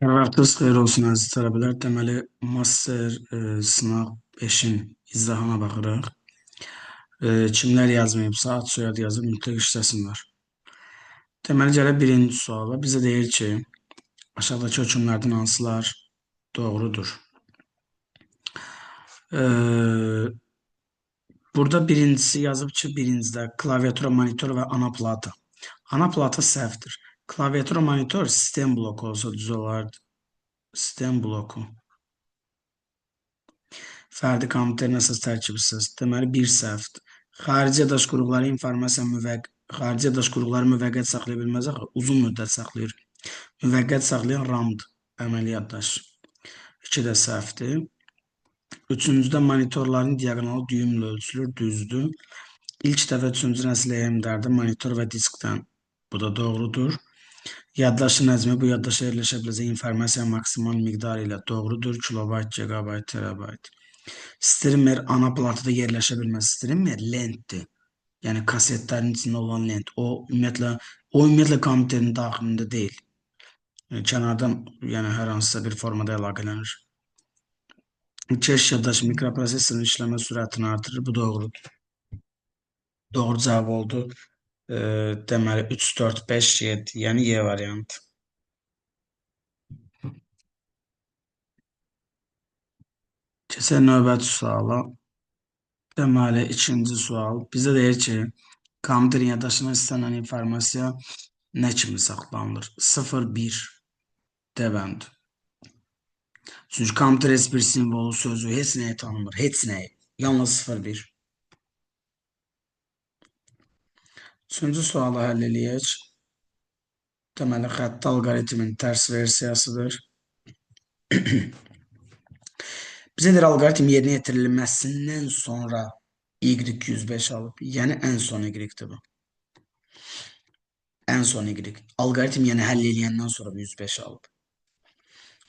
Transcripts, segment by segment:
Vaxtınız xeyir olsun əziz tələbələr. Deməli, master sınaq 5-in izahına baxırıq. Kimlər yazmayıbsa, ad soyad yazıb mütləq işləsinlər. Deməli, gələk birinci suala. Bizə deyir ki, aşağıdakı hökmlərdən hansılar doğrudur? Burada birincisi yazıb ki, birincidə klaviatura, monitor və ana plata. Ana plata səhvdir. Klaviatura, monitor sistem bloku olsa düz olardı. Sistem bloku. Fərdi komitənin əsas tərkibi hissəsi. Deməli, bir səhvdir. Xarici daş qruqları xarici daş qruqları müvəqqət saxlaya bilməz axı, uzun müddət saxlayır. Müvəqqət saxlayan RAM-dır, əməliyyat daşı. 2 də səhvdir. Üçüncüdə monitorların diaqonalı düyümlə ölçülür, düzdür. İlk dəfə 3-cü nəsil EMDR-də monitor və diskdən. Bu da doğrudur. Yaddaşın həcmi bu yaddaşa yerləşə biləcək informasiya maksimal miqdarı ilə doğrudur. Kilobayt, gigabayt, terabayt. Streamer ana platada yerləşə bilməz. Streamer lentdir. Yəni kasetlərin içində olan lent. O ümumiyyətlə kompüterin daxilində deyil. Kənardan, yəni hər hansısa bir formada əlaqələnir. Keş yaddaş mikroprosesorun işləmə sürətini artırır. Bu doğrudur. Doğru cavab oldu. Deməli 3, 4, 5, 7. Yəni Y variantı. Keçək növbəti suala. Deməli, ikinci sual. Bizə deyir ki, kompüterin yaddaşına istənilən informasiya nə kimi saxlanılır? 0, 1 D-bənd. Çünki kompüter heç bir simvolu, sözü, heç nəyi tanımır. Heç nəyi. Yalnız 0, 1. Üçüncü sualı həll eləyək. Deməli, xətti alqoritmin tərs versiyasıdır. Bizə deyir, alqoritm yerinə yetirilməsindən sonra Y105 alıb. Yəni, ən son Y-dir bu. Ən son Y. Alqoritm yəni həll eləyəndən sonra 105 alıb.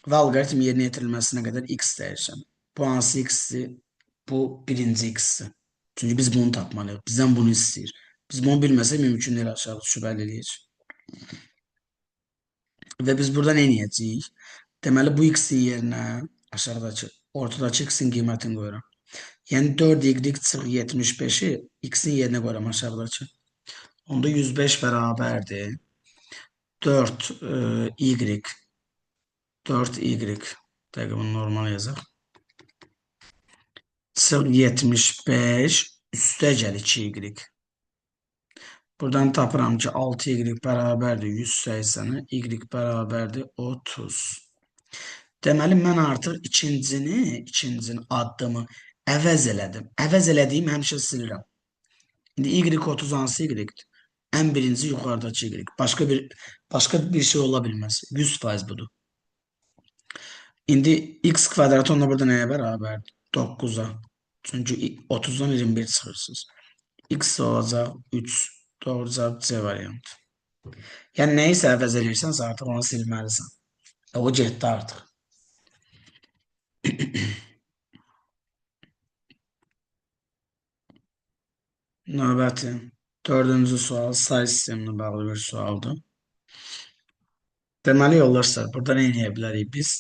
Və alqoritm yerinə yetirilməsinə qədər X dəyişən. Bu hansı X-dir? Bu birinci X-dir. Çünki biz bunu tapmalıyıq. Bizdən bunu istəyir. Biz bunu bilməsək mümkün deyil aşağı şübhəli eləyəcək. Və biz burada nə edəcəyik? Deməli, bu X-in yerinə aşağıdakı, ortadakı X-in qiymətini qoyuram. Yəni 4Y çıx 75-i X-in yerinə qoyuram aşağıdakı. Onda 105 bərabərdir. 4Y 4Y dəqiqə normal yazaq. Çıx 75 üstə gəl 2Y. Buradan tapıram ki 6Y bərabərdir 180-ə, Y bərabərdir 30. Deməli, mən artıq ikincinin addımı əvəz elədim. Əvəz elədiyim həmişə silirəm. İndi Y30 hansı Y-dir? Ən birinci yuxarıdakı Y. Başqa bir şey ola bilməz. 100% budur. İndi X kvadratı onda burada nəyə bərabərdir? 9-a. Çünki 30-dan 21 çıxırsınız. X olacaq 3. Doğru cavab C variantı. Yəni, nəyisə əvəz edirsənsə artıq onu silməlisən. O getdi artıq. Növbəti 4-cü sual say sisteminə bağlı bir sualdır. Deməli, yoldaşlar, burada nə edə bilərik biz?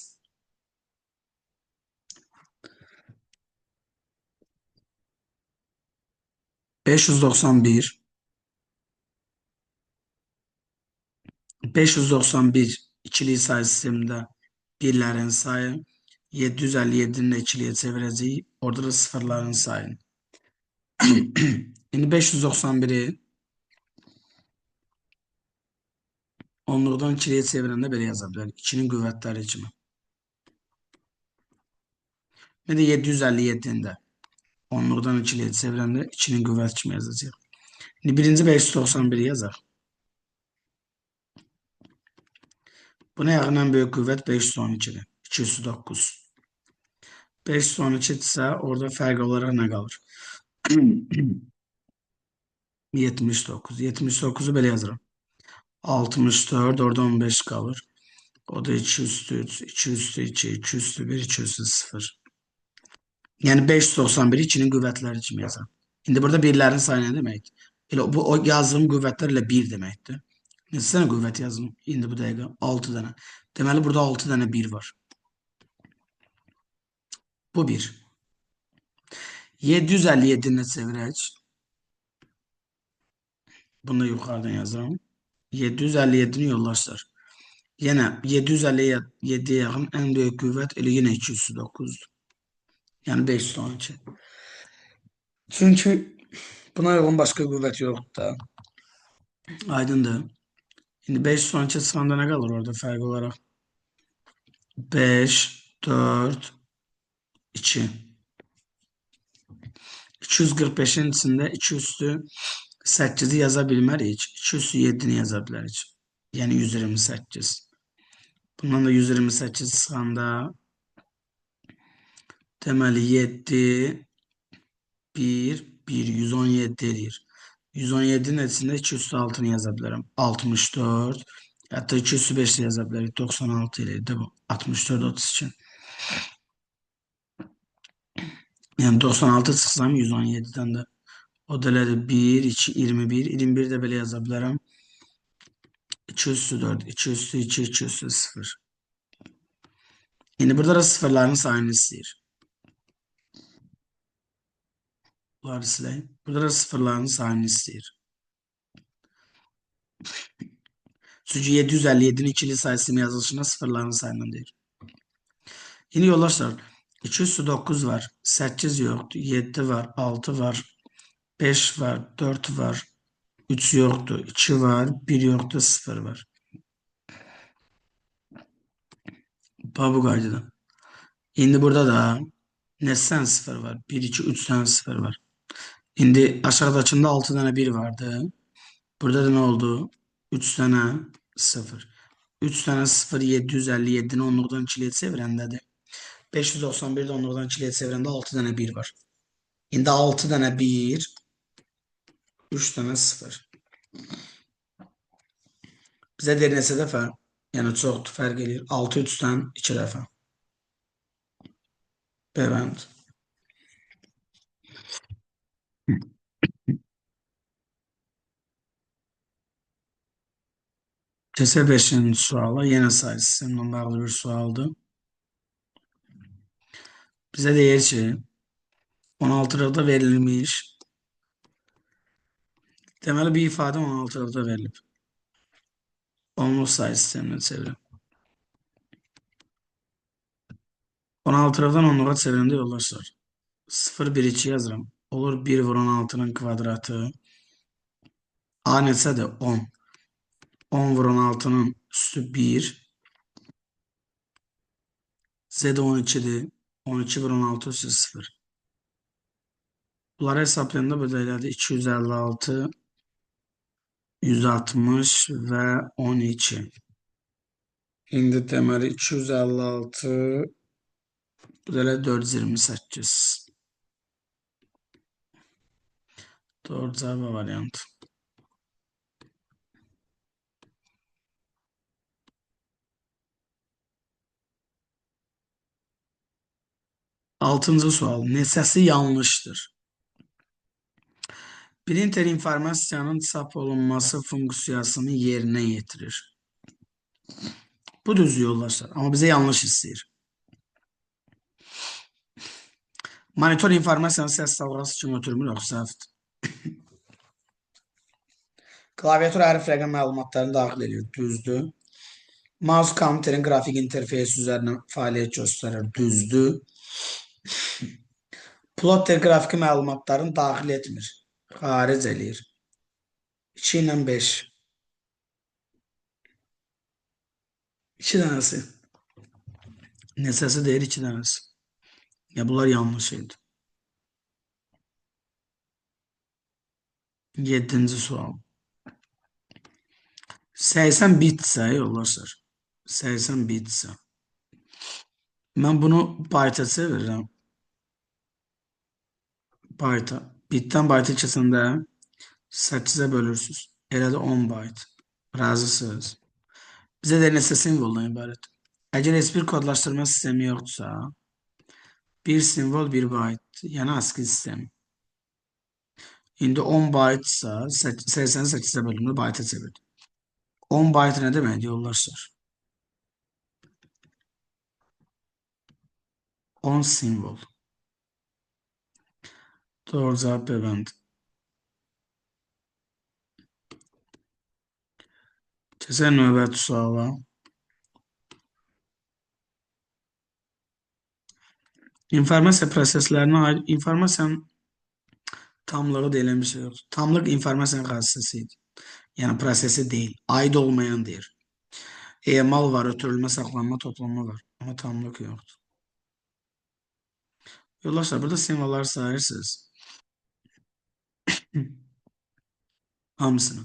...591 ikili say sistemində birlərin sayı, 757-nin də ikiliyə çevirəcəyik, orada da sıfırların sayını. İndi 591-i onluqdan ikiliyə çevirəndə belə yaza bilərik. 2-nin qüvvətləri kimi. Və də 757-nin də onluqdan ikiliyə çevirəndə 2-nin qüvvət kimi yazacaq. İndi birinci 591-i yazaq. Buna yaxın ən böyük qüvvət 512-dir. 209. 512 isə orada fərq olaraq nə qalır? 79. 79-u belə yazıram. 64, orada 15 qalır. O da 2 üstü 3, 2 üstü 2, 2 üstü 1, 2 üstü 0. Yəni 591 2-nin qüvvətləri kimi yazıram. İndi burada birlərin sayı nə demək? Elə bu yazdığım qüvvətlər ilə 1 deməkdir. Neçə dənə qüvvət yazım indi bu dəqiqə? 6 dənə. Deməli burada 6 dənə 1 var. Bu 1. 757-ni çevirək. Bunu da yuxarıdan yazıram. 757-ni yoldaşlar. Yenə 757-yə yaxın ən böyük qüvvət elə yenə 209-dur. Yəni 512. Çünki buna uyğun başqa qüvvət yoxdur da. Aydındır. İndi 512 çıxanda nə qalır orada fərq olaraq? 5, 4, 2. 245-in içində 2 üstü 8-i yaza bilmərik. 2 üstü 7-ni yaza bilərik. Yəni 128. Bundan da 128 çıxanda deməli 7, 1, 1, 117 edir. 117'nin içində 2 üstü 6-nı yaza bilərəm. 64. Hətta 2 üstü 5 yaza bilərik. 96 edir bu. 64, 32. Yəni 96 çıxsam 117-dən də o da elədir 1, 2, 21. 21 də belə yaza bilərəm. 2 üstü 4, 2 üstü 2, 2 üstü 0. İndi burada da sıfırların sayını istəyir. Bunları siləyim. Burada da sıfırların sayını istəyir. Çünki 757'nin ikili sayısının yazılışına sıfırların sayını deyir. Yine yoldaşlar 2 üstü 9 var. 8 yoktu. 7 var. 6 var. 5 var. 4 var. 3 yoktu. 2 var. 1 yoktu. 0 var. Bu qaydadan. İndi burada da neçə 0 var? 1, 2, 3 tane 0 var. İndi aşağıdakında 6 tane 1 vardı. Burada da ne oldu? 3 tane 0. 3 tane 0 757'ni onluqdan 2'liyə çevirəndədir. 591'de onluqdan 2'liyə çevirəndə 6 tane 1 var. İndi 6 tane 1, 3 tane 0. Bizə deyir neçə dəfə? Yəni çoxdur, fərq edir. 6 3-dən 2 dəfə. Bəbənd. Keçək 5-ci suala. Yenə sayı sistemlə bağlı bir sualdır. Bizə deyir ki, 16-lıqda verilmiş. Deməli bir ifadə 16-lıqda verilib. Onluq sayı sisteminə çevirin. 16-lıqdan onluğa çevirəndə yoldaşlar. 0, 1, 2 yazıram. Olur 1 vur 16'nın kvadratı. A neçədir? 10. 10 vur 16'nın üstü 1. Z de 12'dir. 12 vur 16 üstü 0. Bunları hesaplayanda burada elədi 256, 160 və 12. İndi deməli 256, bu da elə 428. Doğru cavab variant. 6-cı sual. Neçəsi yanlışdır? Printer informasiyanın çap olunması funksiyasını yerinə yetirir. Bu düz yoldaşlar. Amma bizə yanlış istəyir. Monitor informasiyanın səs dalğası kimi ötürmür, yoxsa səhvdir. Klaviatur hərf rəqəm məlumatlarını daxil edir. Düzdür. Mouse kompüterin qrafik interfeysi üzərindən fəaliyyət göstərir. Düzdür. Plotter qrafiki məlumatlarını daxil etmir. Xaric eləyir. 2 ilə 5. 2 dənəsi. Neçəsi deyir 2 dənəsi. Ya bunlar yanlış idi. 7-ci sual. 80 bitsə yoldaşlar. 80 bitsə. Mən bunu byte-a çevirirəm. Byte-a. Bitdən byte-a keçəndə 8-ə bölürsünüz. Elə də 10 byte. Razısınız. Bizə də neçə simvoldan ibarət. Əgər heç bir kodlaşdırma sistemi yoxdursa, bir simvol, bir byte. Yəni ASCII sistemi. İndi 10 byte-sa 88-ə bölümlü byte-a çevirdim. 10 byte ne demek yoldaşlar? 10 simbol. Doğru cevap B bənd. Keçək növbəti suala. İnformasiya proseslərinə aid informasiyanın tamlığı deyilən bir şey yoxdur. Tamlıq informasiyanın xassəsidir. Yəni prosesi deyil. Aid olmayan deyir. Emal var, ötürülmə, saxlanma, toplanma var. Amma tamlıq yoxdur. Yoldaşlar, burada simvolları sayırsınız. Hamısını.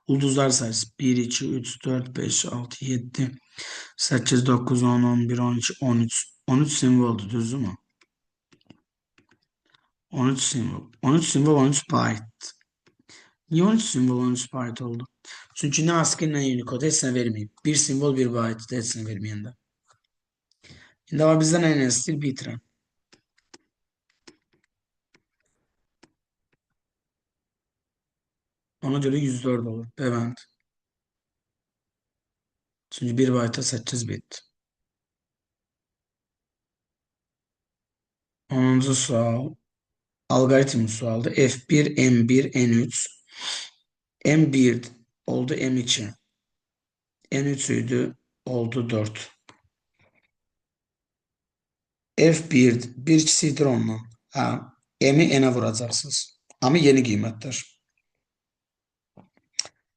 Ulduzlar sayısı 1, 2, 3, 4, 5, 6, 7, 8, 9, 10, 11, 12, 13. 13 simvoldur, düzdürmü? 13 simbol. 13 simbol 13 byte. Niye 13 simbol 13 byte oldu? Çünkü ne ASCII ne Unicode hepsine vermeyeyim. Bir simbol bir byte de hepsine vermeyen de. Şimdi ama bizden en stil bitiren. Ona göre 104 olur. Bevent. Çünkü bir byte'a 8 bit. 10. sual. Algoritm sualdı. F1, M1, N3. M1 oldu M2. N3 idi oldu 4. F1 bir ikisidir ondan. Ha, M'i N'e vuracaksınız. Ama yeni kıymetler.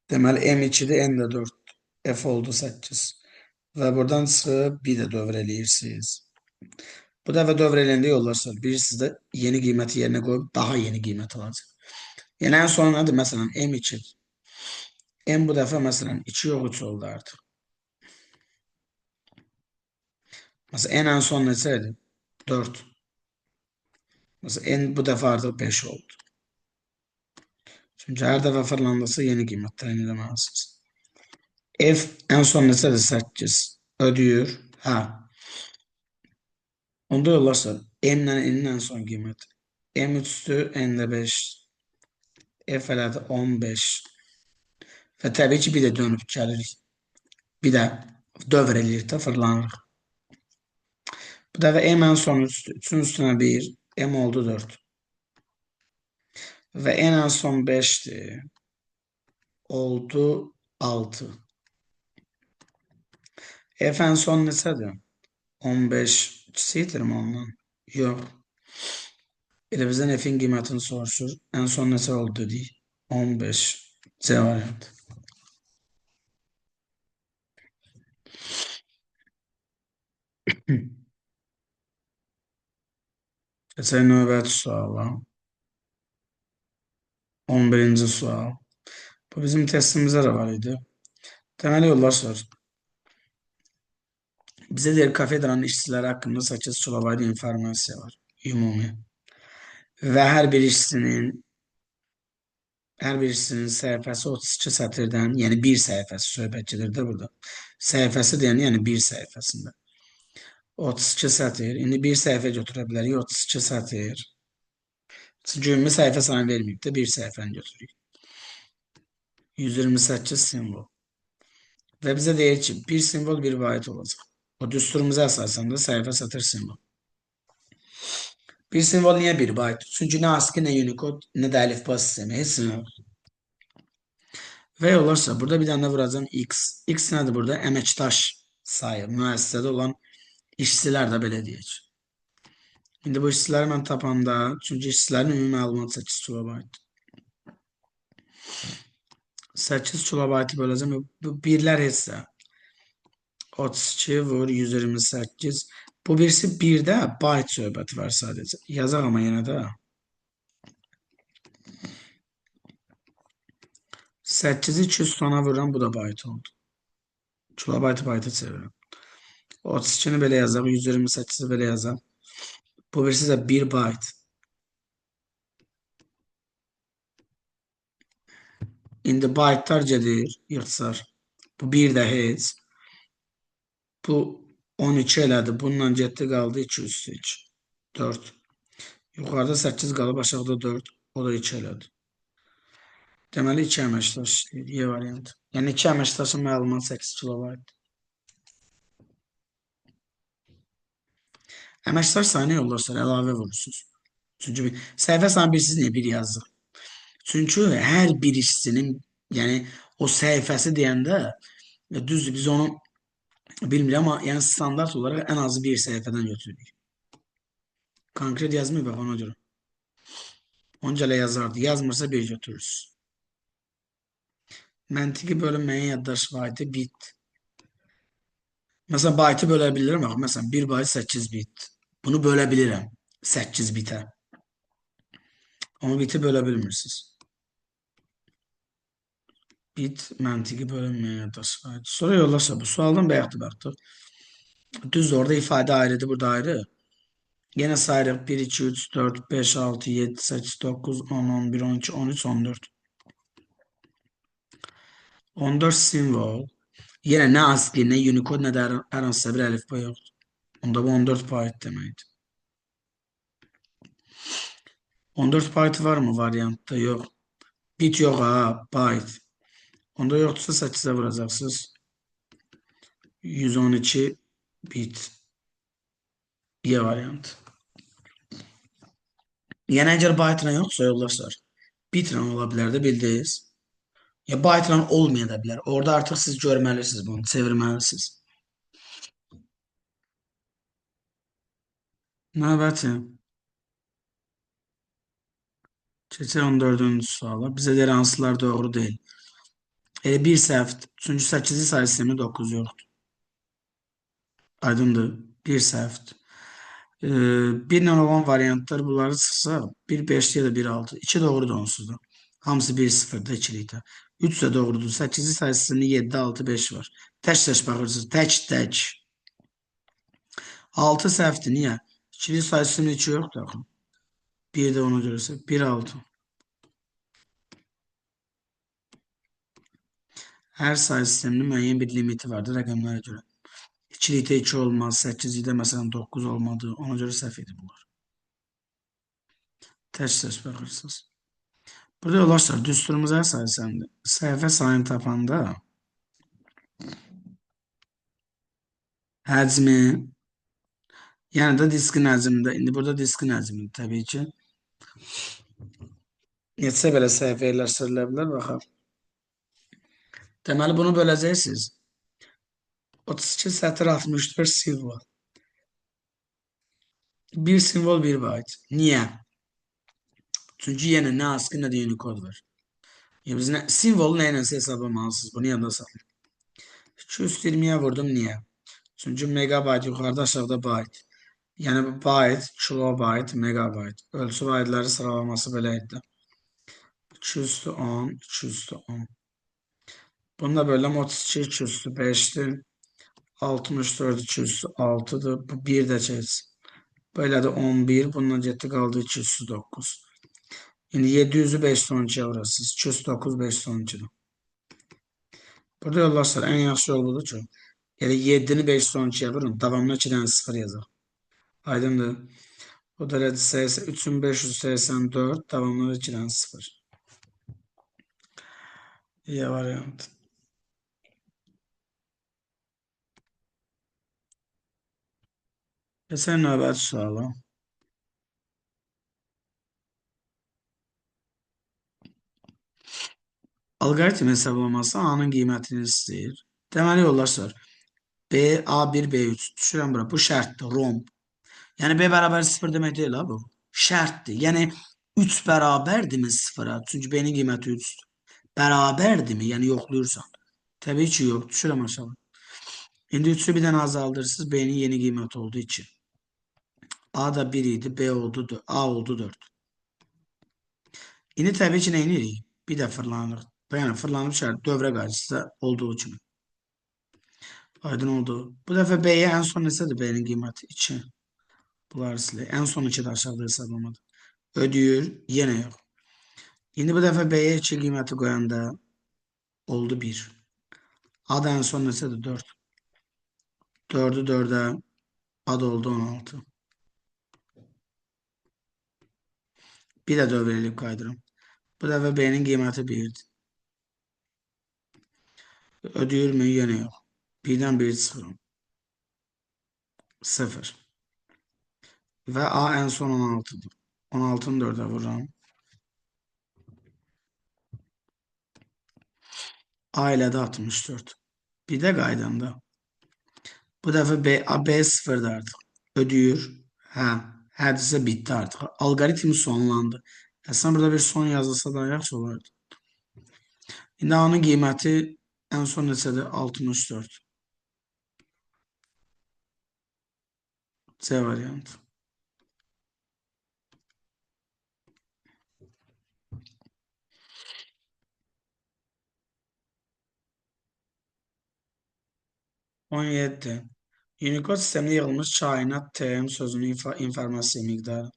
Deməli M2'de N de 4. F oldu 8. Ve buradan çıxıb bir de dövr eləyirsiniz. Bu dəfə dövr eləyəndə yollar bir sizdə yeni qiyməti yerine qoyub daha yeni qiymət alacaq. Yəni ən son nədir? Məsələn M2. M bu dəfə məsələn 2 yox 3 oldu artıq. Məsələn N ən son neçə idi? 4. Məsələn N bu dəfə artıq 5 oldu. Çünki hər dəfə fırlandırsa yeni qiymət təyin edəməlisiniz. F ən son neçədir? 8. Ödəyir. Hə. Onda yollarsa M'lə N'in ən son qiyməti. M üstü N'də 5. F elədi 15. Və təbii ki bir də dönüb gəlirik. Bir də dövr eləyir də fırlanırıq. Bu dəfə M ən son üstü. 3'ün üstünə 1. M oldu 4. Və N ən son 5'dir. Oldu 6. F ən son neçədir? 15 kiçikdir mi ondan? Yox. Elə bizdən F'in qiymətini soruşur. Ən son neçə oldu dedik? 15. C variantı. Keçək növbəti suala. 11. sual. Bu bizim testimizdə də var idi. Deməli yoldaşlar, bizə deyir kafedranın işçiləri haqqında 8 kilobayt informasiya var. Ümumi. Və hər bir işçinin səhifəsi 32 sətirdən, yəni bir səhifəsi söhbət gedir də burada. Səhifəsi deyən, yəni bir səhifəsində. 32 sətir. İndi bir səhifə götürə bilərik. 32 sətir. Çünki ümumi səhifə sayını verməyib də bir səhifəni götürürük. 128 simbol. Və bizə deyir ki, bir simbol bir byte olacaq. O düsturumuza əsasən də səhifə satır simbol. Bir simbol niyə bir byte? Çünki nə ASCII, nə Unicode, nə də əlifba sistemi. Heç nə yox. Və olarsa, burada bir dənə vuracam X. X nədir burada? Əməkdaş sayı. Müəssisədə olan işçilər də belə deyək. İndi bu işçiləri mən tapanda, çünki işçilərin ümumi məlumatı 8 kilobayt. 8 kilobaytı böləcəm. Bu birlər heçsə. 32 vur 128. Bu birisi 1'də byte söhbəti var sadəcə. Yazaq amma yenə də. 8'i 200 sona vururam, bu da byte oldu. Kilobaytı byte'a çevirirəm. 32'ni belə yazaq, 128'i belə yazaq. Bu birisi də 1 byte. İndi byte'lar gedir, yığsar. Bu 1 də heç. Bu 12 elədi. Bununla getdi qaldı 2 üstü 2. 4. Yuxarıda 8 qalıb aşağıda 4. O da 2 elədi. Deməli 2 əməkdaş işləyir. Y variantı. Yəni 2 əməkdaşın məlumat 8 kilobayt. Əməkdaş sayını yoldaşlar əlavə vurursunuz. Çünki səhifə sayını bilirsiniz niyə bir yazır? Çünki hər bir işçinin, yəni o səhifəsi deyəndə düzdür biz onu bilmirik amma yəni standart olaraq ən azı bir səhifədən götürürük. Konkret yazmıyor bax ona görə. Onca elə yazardı. Yazmırsa bir götürürüz. Məntiqi bölünməyin yaddaş vahidi bit. Mesela byte'ı bölebilirim ama mesela 1 byte 8 bit. Bunu bölebilirim 8 bite. Ama biti bölebilmirsiniz. Bit məntiqi bölünməyə yaddaşlar. Sonra yollaşa bu sualdan bayaqdı baxdıq. Düzdür orada ifadə ayrıdır, burada ayrı. Yine sayırıq 1, 2, 3, 4, 5, 6, 7, 8, 9, 10, 11, 12, 13, 14. 14 simvol. Yine ne ASCII, ne Unicode, ne de hər hansısa bir əlifba yoxdur. Onda bu 14 byte deməkdir. 14 byte var mı variantda? Yox. Bit yox ha, byte. Onda yoksa 8'e vuracaksınız. 112 bit. Y variant. Yəni əgər byte-la yoxsa yoldaşlar, bit-la ola bilər də bildiniz. Ya byte-la olmaya da bilər. Orada artıq siz görməlisiniz bunu, çevirməlisiniz. Növbəti. Keçək 14-cü suala. Bizə deyir hansılar doğru deyil. Bir səhvdir. Çünki 8-ci sayı sistemi 9 yoxdur. Aydındır. Bir səhvdir. Birlə olan variantlar bunları çıxsa 1 5 ya da 1 6. 2 doğrudur onsuz da. Hamısı 1 0'da ikilikdə. 3 də doğrudur. 8-ci sayısında 7 6 5 var. Tək-tək baxırsınız. Tək-tək. 6 səhvdir. Niyə? İkili sayısının 2 yoxdur axı. 1 də ona görəsə 1 6. Hər sayı sisteminin müəyyən bir limiti vardır rəqəmlərə görə. İkilikdə 2 olmaz. 8-likdə məsələn 9 olmadı. Ona görə səhv idi bunlar. Tək-tək baxırsınız. Burada yoldaşlar düsturumuza əsasən səhifə sayını tapanda həcmi, yəni də diskin həcmində, indi burada diskin həcmi təbii ki. Neçə belə səhifə yerləşdirilə bilər, baxaq. Deməli bunu böləcəksiniz. 32 sətir 64 simvol. Bir simvol 1 byte. Niyə? Çünki yenə nə ASCII nə də Unicode var. Yəni biz simvolu nə ilə hesablamalısınız? Bunu yadda saxlayın. 220'ye vurdum niyə? Çünki megabayt yuxarıda aşağıda byte. Yəni byte, kilobayt, megabayt. Ölçü baytları sıralaması belə idi. 210, 210. Bunda bölüm 32, 205'dir. 64, 206'dır. Bu 1 də çəksin. Böyle de 11. Bundan getdi qaldı 209. Şimdi 700'ü 512'ye vurasınız. 209, 512'dir. Burada yoldaşlar en yaxşı yol budur ki, yəni 7'ni 512'ye vurun. Davamına 2 dənə 0 yazaq. Aydındır. O da 3584. Davamına 2 dənə 0. Y variant. Keçək növbəti suala. Alqoritm hesablaması A-nın qiymətini istəyir. Deməli yoldaşlar, B, A1, B3. Düşürəm bura. Bu şərtdir, romb. Yəni B bərabər 0 demək deyil ha bu. Şərtdir. Yəni 3 bərabərdirmi 0-a? Çünki B-nin qiyməti 3-dür. Bərabərdirmi? Yəni yoxlayırsan. Təbii ki, yox. Düşürəm aşağı. İndi 3'ü bir dənə azaldırsınız. B-nin yeni qiyməti oldu 2. A da 1 idi. B oldu. A oldu 4. İndi təbii ki, nə edirik? Bir də fırlanırıq. Yəni fırlanıb şərt dövrə qarşısında olduğu kimi. Aydın oldu. Bu dəfə B-yə ən son neçədir B-nin qiyməti? 2. Bunlar silir. Ən son 2 də aşağıda hesablamadı. Ödəyir. Yenə yox. İndi bu dəfə B-yə 2 qiyməti qoyanda oldu 1. A da ən son neçədir? 4. 4'ü 4'e A da oldu 16. Bir də dövr eləyib qaydırım. Bu dəfə B-nin qiyməti 1'dir. Ödüyor mu? Yine yok. Birden biri çıkıyorum. 0. Ve A en son 16'dır. 16'nı 4'e vururam. A ile de 64. Bir de qaydanda. Bu dəfə B 0'dır artıq. Ödüyor. Hə. Hədisə bitti artıq. Algoritm sonlandı. Əslən burada bir son yazılsa da yaxşı olardı. İndi A'nın qiyməti ən son neçədir? 64. C variantı. 17. Unicode sistemində yığılmış kainat TM sözünün informasiya miqdarı.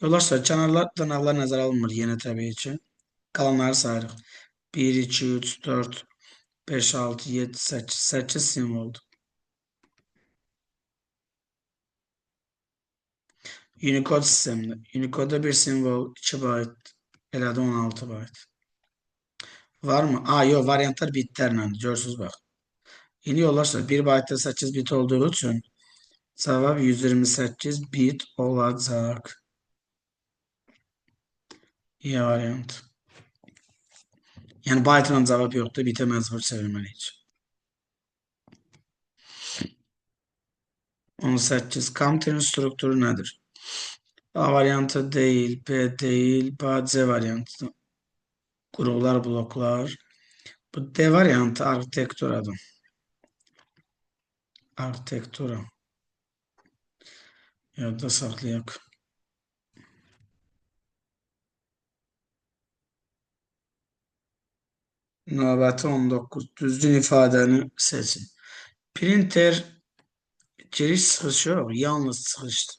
Yoldaşlar, kənarlar, dırnaqlar nəzərə alınmır yenə təbii ki. Qalanları sayırıq. 1, 2, 3, 4, 5, 6, 7, 8. 8 simvoldur. Unicode sistemində. Unicode'da bir simvol 2 byte, elədi 16 byte. Var mı? Yox, variantlar bitlərlə. Görürsünüz bax. İndi yoldaşlar, 1 byte 8 bit olduğu üçün cavab 128 bit olacaq. İyi variant. Yəni byte-la cavab yoxdur, bitə məcbur çevirməliyik. 18. Counter'ın strukturu nədir? A variantı deyil, B deyil, C variantı. Qurğular, bloklar. Bu D variantı arxitekturadır. Arxitektura. Yadda saxlayaq. Növbəti 19. Düzgün ifadəni seçin. Printer giriş çıxış yox, yalnız çıxışdır.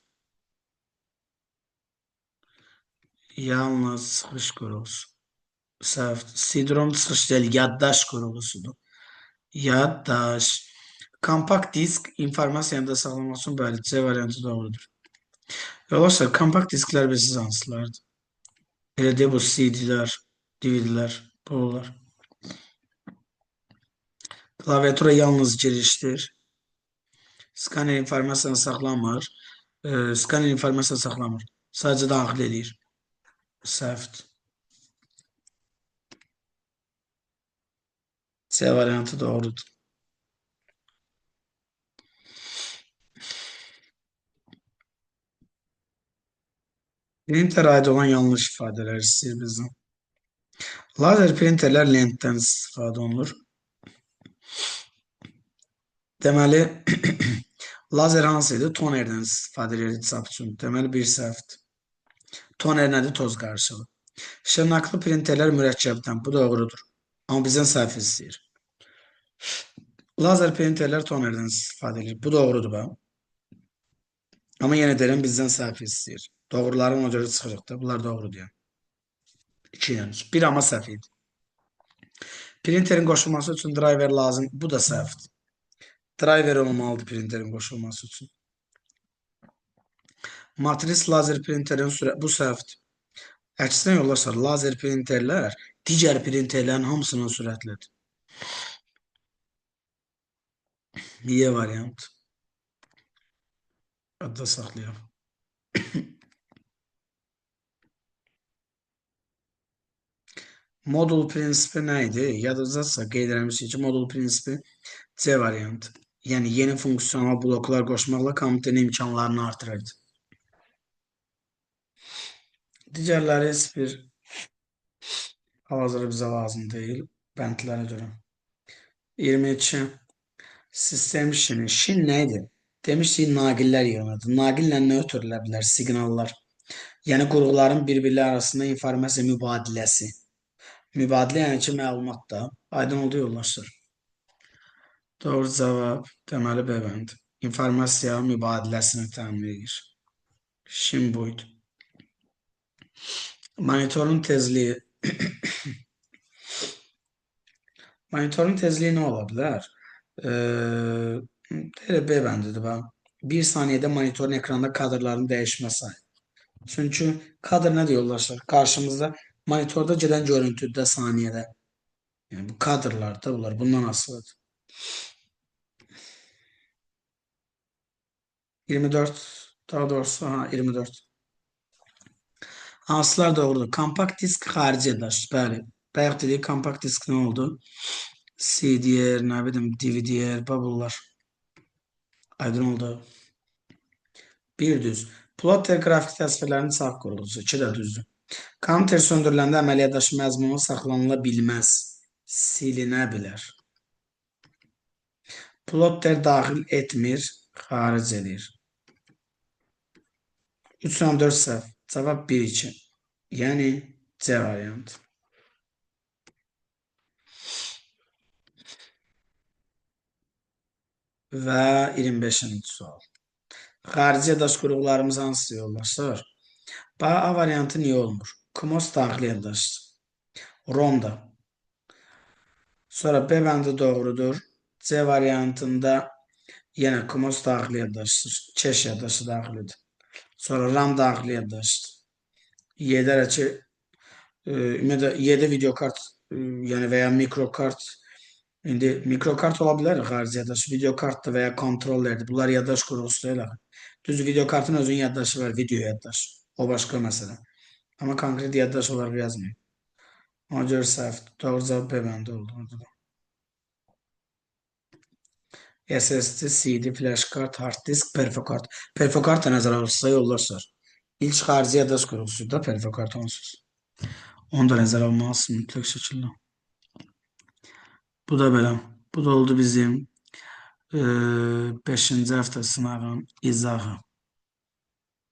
Yalnız çıxış qurğusu. Səhvdir. CD-ROM çıxış deyil, yaddaş qurğusudur. Yaddaş. Kompakt disk informasiyanı da saxlamaq üçün bəli, C variantı doğrudur. Yoldaşlar, kompakt disklər bilsiz hansılardır? Elə deyə bu CD-lər, DVD-lər, bunlar. Klaviatura yalnız girişdir. Skaner informasiyanı saxlamır. Skaner informasiyanı saxlamır. Sadəcə daxil edir. Səhvdir. C variantı doğrudur. Printer aid olan yanlış ifadələr istəyir bizdən. Lazer printerlər lentdən istifadə olunur. Deməli, lazer hansı idi? Tonerdən istifadə edir çap üçün. Deməli, bir səhvdir. Toner nədir? Toz qarışığı. Şırnaqlı printerlər mürəkkəbdən. Bu doğrudur. Amma bizdən səhv istəyir. Lazer printerlər tonerdən istifadə edir. Bu doğrudur bax. Amma yenə deyirəm, bizdən səhv istəyir. Doğruları ona görə çıxırıq da. Bunlar doğrudur yəni. 2 yəni. 1 amma səhv idi. Printerin qoşulması üçün driver lazım. Bu da səhvdir. Driver olmalıdır printerin qoşulması üçün. Matris lazer printerin sürəti. Bu səhvdir. Əksinə yoldaşlar, lazer printerlər digər printerlərin hamısının sürətlidir. Y variant. Adda saxlayaq. Modul prinsipi nə idi? Yadınızdadsa qeyd eləmişik ki, modul prinsipi C variantı. Yəni yeni funksional bloklar qoşmaqla kompüterin imkanlarını artırırdı. Digərləri heç bir hal-hazırda bizə lazım deyil, bəndlərə görə. 22. Sistem şini. Şin nə idi? Demişdik, naqillər yığınıdır. Naqillə nə ötürülə bilər? Siqnallar. Yəni qurğuların bir-birləri arasında informasiya mübadiləsi. Mübadilə yəni ki, məlumat da. Aydın oldu yoldaşlar. Doğru cavab deməli B bəndi. İnformasiya mübadiləsini təmin edir. Şin buydu. Monitorun tezliyi. Monitorun tezliyi nə ola bilər? B bəndidir bax. 1 saniyədə monitorun ekranda kadrların dəyişmə sayı. Çünki kadr nədir yoldaşlar? Qarşımızda monitorda gedən görüntüdə saniyədə. Yani bu kadrlarda bunlar bundan asılıdır. 24 daha doğrusu 24. Hansılar doğrudur? Kompakt disk harici eder. Bəli. Bayaq dedik kompakt disk ne oldu? CD-yer, ne bileyim DVD-yer, bunlar. Aydın oldu. Bir düz. Plotter grafik təsvirlərinin sağ qurulusu. 2 də düzdür. Counter söndürüləndə əməliyyatdaşı məzmunu saxlanıla bilməz. Silinə bilər. Plotter daxil etmir, xaric edir. 3-4 səhv. Cavab 1-2. Yəni C variantı. Və 25-ci sual. Xarici daş qurğularımız hansı yoldaşlar? A variantı niyə olmur? Komos daxili yaddaşdır. Ronda. Sonra B bəndi doğrudur. C variantında yenə komos daxili yaddaşdır. Keş yaddaşı daxilidir. Sonra RAM daxili yaddaşdır. Y-də ki, ümumiyyətlə Y-də videokart, yəni və ya mikrokart. İndi mikrokart ola bilər xarici yaddaş, videokart da və ya kontrollerdir. Bunlar yaddaş qurğusu deyil. Düz videokartın özünün yaddaşı var, video yaddaş. O başqa məsələ. Amma konkret yaddaş olaraq yazmayın. Ona görə səhv. Doğru cavab B bəndə oldu. Orada da. SSD, CD, flash kart, hard disk, perfokart. Perfokart da nəzərə alırsa yoldaşlar. İlk xarici yaddaş qurğusudur da perfokart onsuz. Onu da nəzərə almalısınız mütləq şəkildə. Bu da belə. Bu da oldu bizim 5-ci həftə sınavın izahı.